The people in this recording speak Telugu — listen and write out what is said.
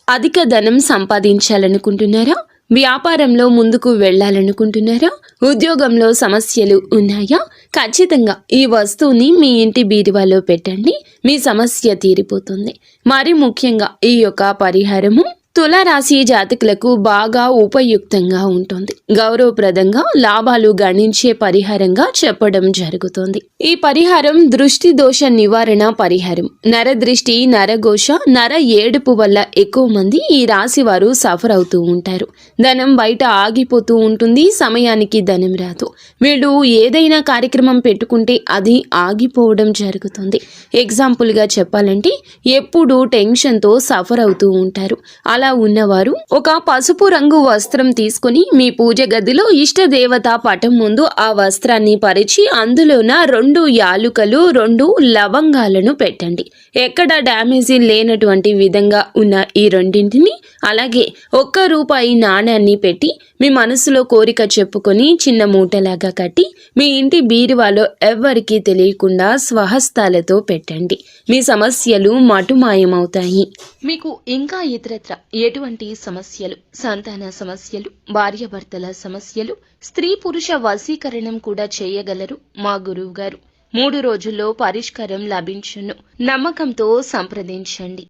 అధిక ధనం సంపాదించాలనుకుంటున్నారా? వ్యాపారంలో ముందుకు వెళ్ళాలనుకుంటున్నారా? ఉద్యోగంలో సమస్యలు ఉన్నాయా? ఖచ్చితంగా ఈ వస్తువుని మీ ఇంటి బీరువాలో పెట్టండి, మీ సమస్య తీరిపోతుంది. మరి ముఖ్యంగా ఈ యొక్క పరిహారము తులారాశి జాతకులకు బాగా ఉపయుక్తంగా ఉంటుంది. గౌరవప్రదంగా లాభాలు గణించే పరిహారంగా చెప్పడం జరుగుతుంది. ఈ పరిహారం దృష్టి దోష నివారణ పరిహారం. నరదృష్టి, నరఘోష, నర ఏడుపు వల్ల ఎక్కువ మంది ఈ రాశి వారు సఫర్ అవుతూ ఉంటారు. ధనం బయట ఆగిపోతూ ఉంటుంది, సమయానికి ధనం రాదు. వీళ్ళు ఏదైనా కార్యక్రమం పెట్టుకుంటే అది ఆగిపోవడం జరుగుతుంది. ఎగ్జాంపుల్గా చెప్పాలంటే ఎప్పుడు టెన్షన్తో సఫర్ అవుతూ ఉంటారు. అలా ఉన్నవారు ఒక పసుపు రంగు వస్త్రం తీసుకుని మీ పూజ గదిలో ఇష్ట దేవత పటం ముందు ఆ వస్త్రాన్ని పరిచి అందులోన 2 యాలుకలు 2 లవంగాలను పెట్టండి. ఎక్కడ డ్యామేజీ లేనటువంటి విధంగా ఉన్న ఈ రెండింటిని అలాగే ₹1 నాణ్యాన్ని పెట్టి మీ మనసులో కోరిక చెప్పుకొని చిన్న మూటలాగా కట్టి మీ ఇంటి బీరువాలో ఎవ్వరికీ తెలియకుండా స్వహస్తాలతో పెట్టండి. మీ సమస్యలు మటుమాయమవుతాయి. మీకు ఇంకా ఇతరత్ర ఎటువంటి సమస్యలు, సంతాన సమస్యలు, భార్యాభర్తల సమస్యలు, స్త్రీ పురుష వశీకరణం కూడా చేయగలరు మా గురువు గారు. 3 రోజుల్లో పరిష్కారం లభించును. నమ్మకంతో సంప్రదించండి.